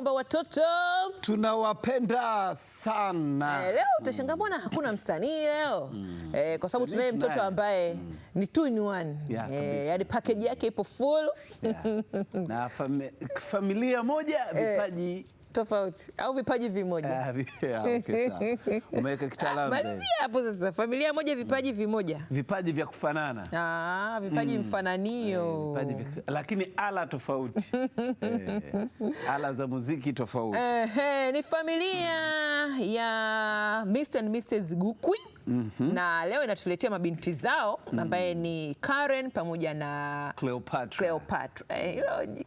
kwamba watoto tunawapenda sana. Leo utashangaa mbona hakuna msanii leo. Kwa sababu tunaye mtoto ambaye ni 2 in 1. Yaani package yake ipo full. Na familia moja vipaji tofauti au vipaji vimoja. Okay, sawa. Umeweka kitaalamu. Malizia hapo sasa. Familia moja vipaji vimoja. Vipaji vya kufanana. Vipaji mfananio. Lakini ala tofauti. Ala za muziki tofauti. Ni familia ya Mr. and Mrs. Gukwi. Na leo inatuletea mabinti zao ambaye ni Karen pamoja na Cleopatra.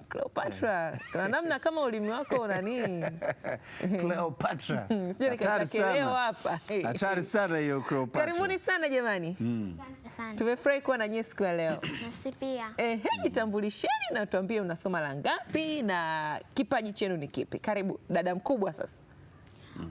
Cleopatra. Kuna namna kama ulimi wako una nini? Cleopatra. Sije nikakelewa hapa. Hatari sana hiyo Cleopatra. Karibuni sana jamani. Asante sana. Tumefurahi kuwa na nyinyi siku ya leo. Nasi pia. Jitambulisheni na tuambie unasoma la ngapi na kipaji chenu ni kipi? Karibu dada mkubwa sasa.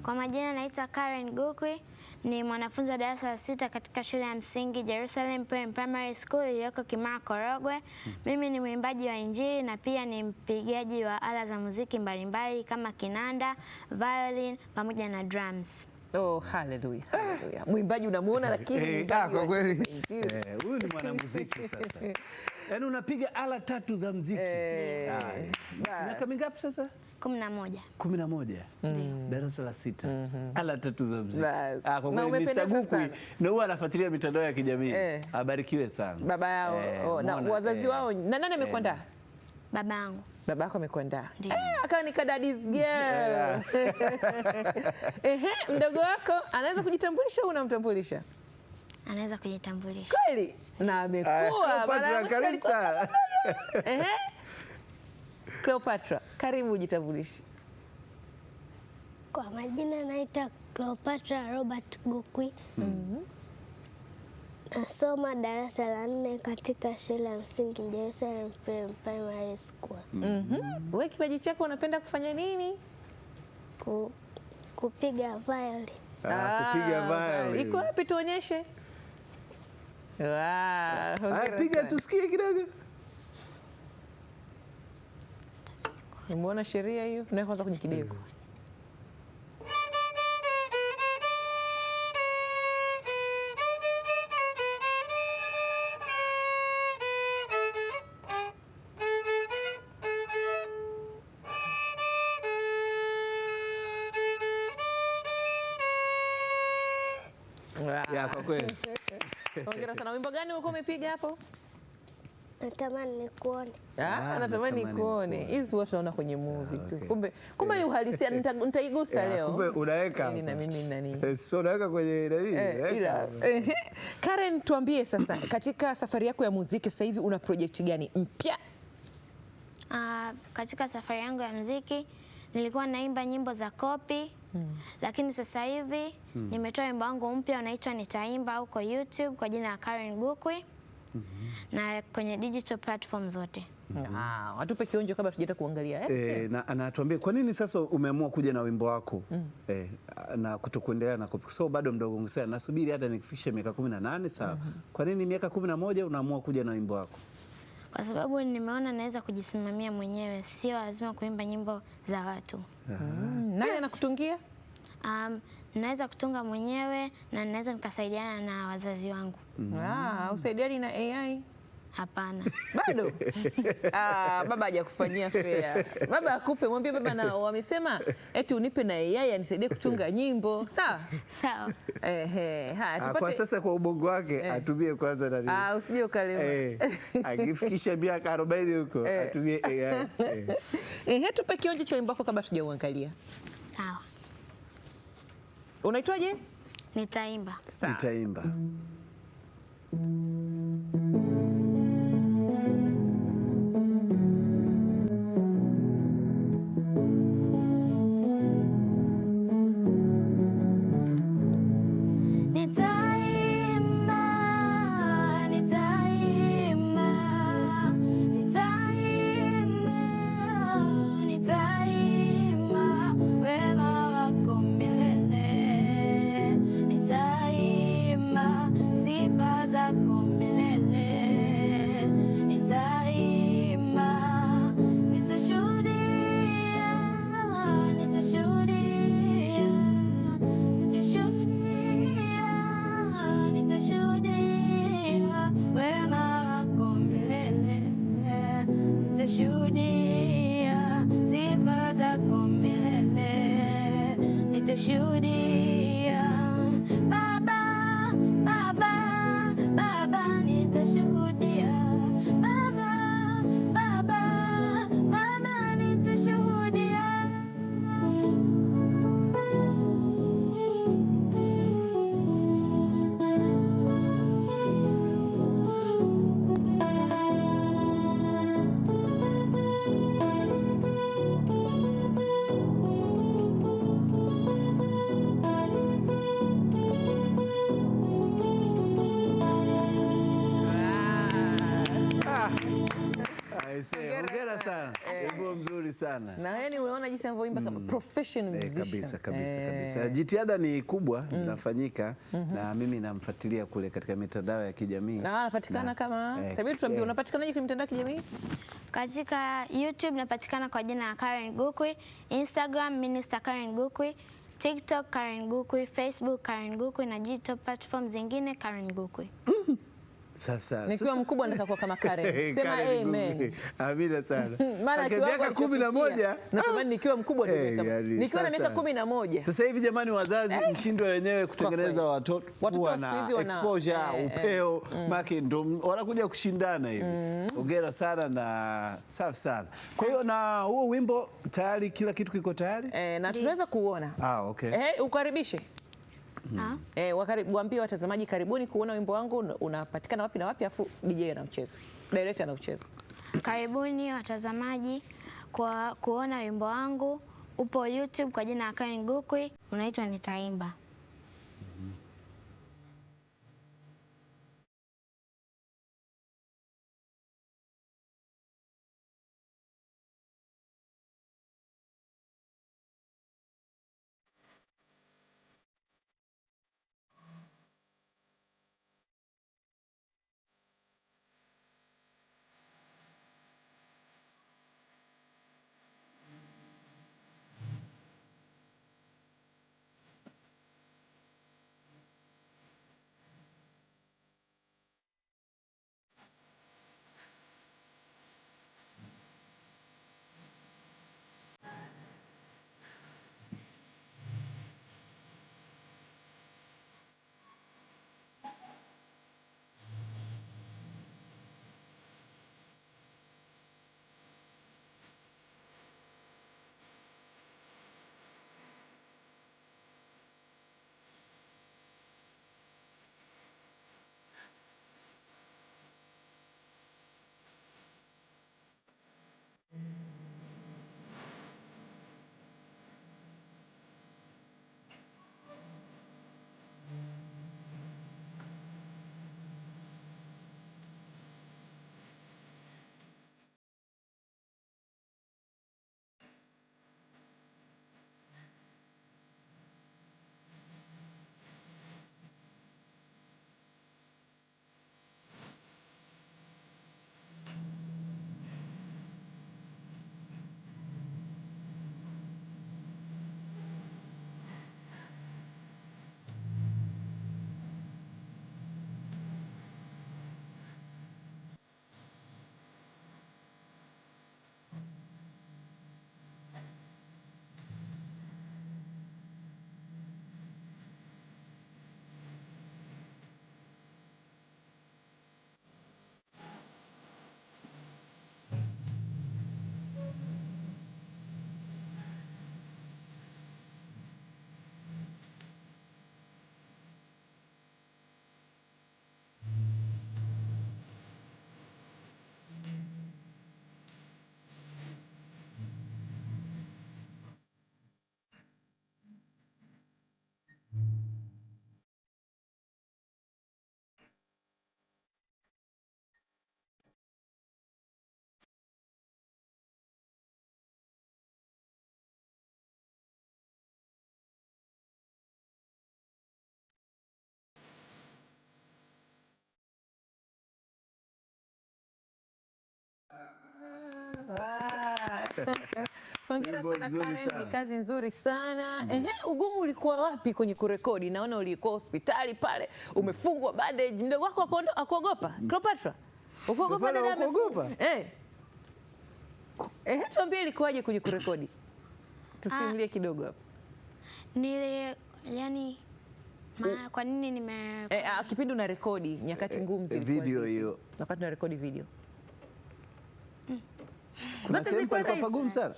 Kwa majina naitwa Karen Gukwi, ni mwanafunzi wa darasa la 6 katika shule ya msingi Jerusalem Primary School iliyoko Kimara, Korogwe. Mimi ni mwimbaji wa Injili na pia ni mpigaji wa ala za muziki mbalimbali kama kinanda, violin pamoja na drums. Oh, hallelujah. Hallelujah. Mwimbaji unamuona lakini kwa kweli. Huyu ni mwanamuziki sasa. Yaani unapiga ala 3 za muziki. Miaka mingapi sasa? 11. 11. Darasa la 6. Ala 3 za muziki. Kwa kweli Mr. Gukwi na huwa anafuatilia mitandao ya kijamii. Abarikiwe sana. Baba yao na wazazi wao. Na nani amekuandaa? Babangu. Babako amekuandaa. Akawa ni daddy's girl. Mdogo wako anaweza kujitambulisha au unamtambulisha? Anaweza kujitambulisha. Kweli? Na amekuwa kabisa. Cleopatra, karibu ujitambulishe. Kwa majina naitwa Cleopatra Robert Gukwi. Nasoma darasa la 4 katika shule ya msingi Jerusalem Primary School. Wewe kipaji chako unapenda kufanya nini? Kupiga violin. Kupiga violin. Iko wapi tuonyeshe? Piga tusikie kidogo. Nimeona sheria hiyo. Na kwanza kwenye kidevu. Kwa kweli. Hongera sana. Wimbo gani uko umepiga hapo? Natamani nikuone. Natamani nikuone. Hizi watu wanaona kwenye movie tu. Kumbe ni uhalisia. Nitaigusa leo. Kumbe unaweka. Na mimi nani? Sio unaweka kwenye nini? Karen, tuambie sasa katika safari yako ya muziki sasa hivi una project gani mpya? Katika safari yangu ya muziki nilikuwa naimba nyimbo za copy. Lakini sasa hivi nimetoa wimbo wangu mpya unaitwa Nitaimba huko YouTube kwa jina la Karen Gukwi. Na kwenye digital platform zote. Watupe kionjo kabla tujaenda kuangalia. Na anatuambia kwa nini sasa umeamua kuja na wimbo wako na kutokuendelea na copy. So bado mdogo ngusana, nasubiri hata nikifikisha miaka 18 sawa. Kwa nini miaka 11 unaamua kuja na wimbo wako? Kwa sababu nimeona naweza kujisimamia mwenyewe, sio lazima kuimba nyimbo za watu. Nani anakutungia? Naweza kutunga mwenyewe na naweza nikasaidiana na wazazi wangu. Usaidiani na AI? Hapana. Bado? Baba hajakufanyia fair. Baba akupe, mwambie baba na wamesema eti unipe na AI anisaidie kutunga nyimbo. Sawa? Sawa. Kwa sasa kwa ubongo wake atumie kwanza na usije ukalema. Akifikisha miaka 40 huko atumie AI. Tupe kionjo cha wimbo wako kabla tujauangalia. Sawa. Unaitwaje? Nitaimba. Nitaimba. Sifa zako milele. nitashuhudia. Baba, baba, baba, nitashuhudia. Baba, baba, baba, nitashuhudia. Hongera sana. Wimbo mzuri sana. Na yani unaona jinsi anavyoimba kama professional musician. Kabisa. Jitihada ni kubwa zinafanyika na mimi namfuatilia kule katika mitandao ya kijamii. Na anapatikana kama tabii tuambie unapatikanaje kwenye mitandao ya kijamii? Katika YouTube napatikana kwa jina la Karen Gukwi, Instagram Minister Karen Gukwi, TikTok Karen Gukwi, Facebook Karen Gukwi na digital platform zingine Karen Gukwi. Sasa nikiwa mkubwa nataka kuwa kama Karen. Sema amen. Amina sana. Maana miaka 11 natamani nikiwa mkubwa nikiwa na miaka 11. Sasa hivi jamani, wazazi mshindwe wenyewe kutengeneza watoto kuwa na exposure, upeo, maki ndo wanakuja kushindana hivi. Hongera sana na safi sana. Kwa hiyo na huo wimbo tayari kila kitu kiko tayari? Na tunaweza kuona. Okay. Ukaribishe. Waambie watazamaji karibuni kuona wimbo wangu unapatikana wapi na wapi, afu DJ anaucheza, director anaucheza. Karibuni watazamaji kwa kuona wimbo wangu, upo YouTube kwa jina la Karen Gukwi, unaitwa Nitaimba. Ni kazi nzuri sana. Ugumu ulikuwa wapi kwenye kurekodi? Naona ulikuwa hospitali pale, umefungwa bandage. Mdogo wako akuogopa? Cleopatra? Ukuogopa dada? Akuogopa? Tuambie ilikuwaje kwenye kurekodi? Tusimulie kidogo hapo. Yani kwa nini nime kipindi una rekodi nyakati ngumu zilikuwa video hiyo, wakati una rekodi video kuna sehemu palikuwa pagumu sana,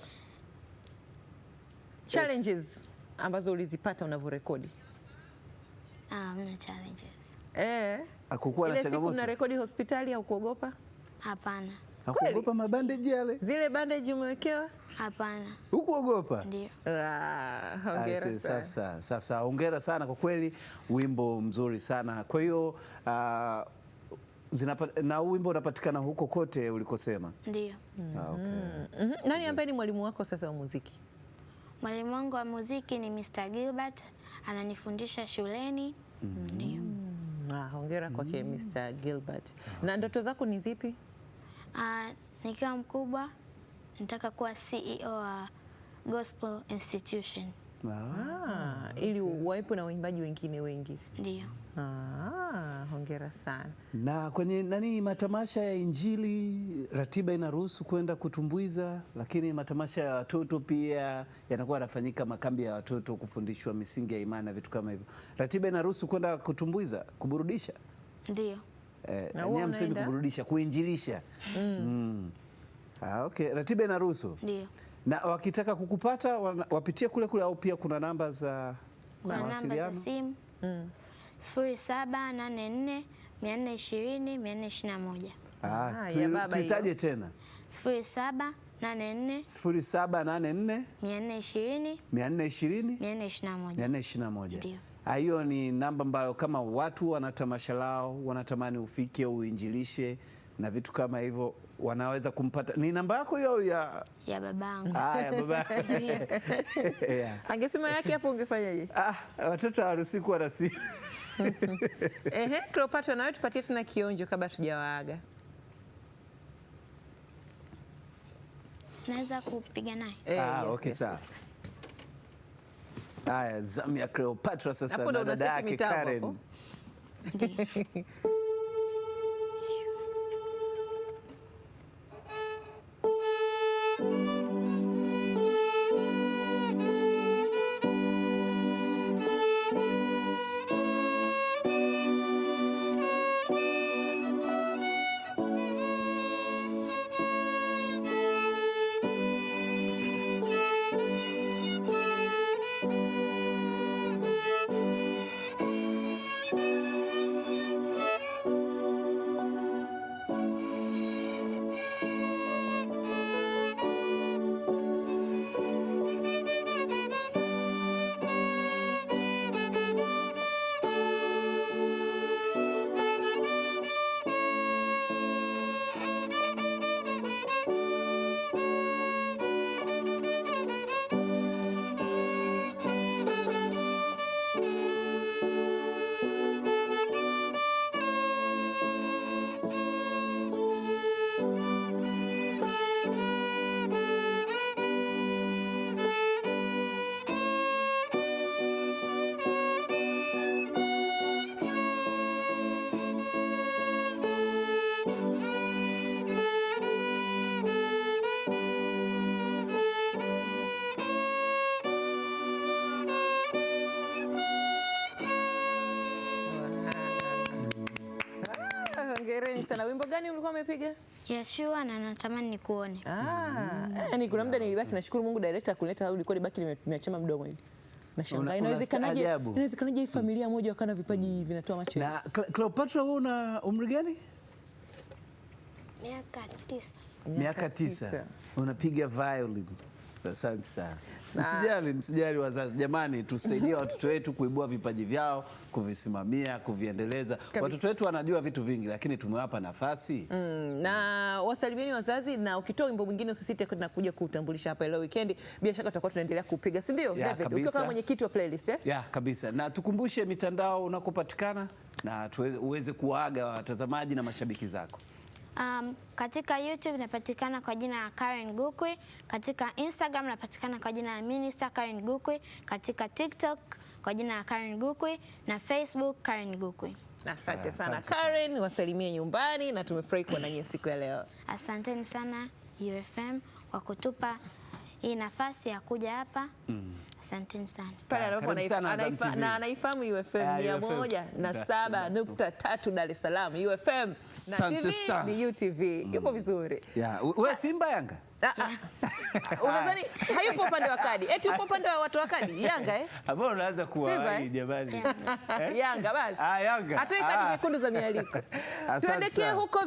challenges ambazo ulizipata unavyorekodi? Mna challenges. Hakukuwa na changamoto? Ile siku rekodi hospitali au kuogopa? Hapana. Hakuogopa mabandage yale? Zile bandage umewekewa? Hapana. Hukuogopa? Ndio. Hongera sana. Safi. Hongera sana kwa kweli, wimbo mzuri sana. Kwa hiyo na wimbo unapatikana huko kote ulikosema? Ndio. Okay. Nani ambaye ni mwalimu wako sasa wa muziki? Mwalimu wangu wa muziki ni Mr. Gilbert, ananifundisha shuleni. Ndio. Hongera kwake Mr. Gilbert. Na ndoto zako ni zipi? Nikiwa mkubwa nataka kuwa CEO wa Gospel Institution. Ili uwawepo na waimbaji wengine wengi. Ndio. Hongera sana. Na kwenye matamasha ya Injili ratiba inaruhusu kwenda kutumbuiza, lakini matamasha ya watoto pia yanakuwa yanafanyika, makambi ya watoto kufundishwa misingi ya imani na vitu kama hivyo. Ratiba inaruhusu kwenda kutumbuiza, kuburudisha? Ndio. Nyie msemi kuburudisha, kuinjilisha. Okay, ratiba inaruhusu? Ndio. Na wakitaka kukupata wapitie kule au pia kuna namba za mawasiliano? Namba za simu 0784 420 421. Tuitaje tena? 0784 420 421. Hiyo ni namba ambayo kama watu wana tamasha lao wanatamani ufike uinjilishe na vitu kama hivyo wanaweza kumpata. Ni namba yako hiyo ya babangu? Ya baba. Angesema yake hapo ungefanyaje? Watoto hawaruhusiwi kuwa na simu. Cleopatra, nawe tupatie tena kionjo kabla tujawaaga. Naweza kupiga naye? Okay, sawa. Haya, zamu ya Cleopatra sasa na dada yake Karen. Hongereni sana. Wimbo gani ulikuwa umepiga? Yeshua na natamani nikuone. Yaani kuna muda nilibaki nashukuru Mungu director kuleta au ilikuwa libaki nimeachama mdomo hivi. Nashangaa inawezekanaje hii familia moja wakana vipaji vinatoa macho. Na Cleopatra, wewe una umri gani? Miaka 9. Unapiga violin. Asante sana. Msijali wazazi, jamani, tusaidie watoto wetu kuibua vipaji vyao, kuvisimamia, kuviendeleza. Watoto wetu wanajua vitu vingi, lakini tumewapa nafasi. Na wasalimieni wazazi, na ukitoa wimbo mwingine usisite na kuja kuutambulisha hapa leo weekend. Bila shaka tutakuwa tunaendelea kupiga, si ndio David? Ukiwa kama mwenyekiti wa playlist kabisa. Na tukumbushe mitandao unakopatikana na uweze kuwaaga watazamaji na mashabiki zako. Katika YouTube napatikana kwa jina la Karen Gukwi, katika Instagram napatikana kwa jina la Minister Karen Gukwi, katika TikTok kwa jina la Karen Gukwi na Facebook Karen Gukwi. Asante sana Karen, wasalimie nyumbani na tumefurahi kuwa nanyi siku ya leo. Asanteni sana UFM kwa kutupa hii nafasi ya kuja hapa. Asanteni sana. Pale anapo anaifahamu UFM 107.3 Dar es Salaam. UFM na TV ni UTV. Yupo vizuri. Wewe Simba Yanga? Unadhani hayupo upande wa kadi? Eti upo upande wa watu wa kadi? Yanga Hapo unaanza kuwa jamani. Yanga basi. Yanga. Hatoi kadi nyekundu za mialiko. Tuelekee huko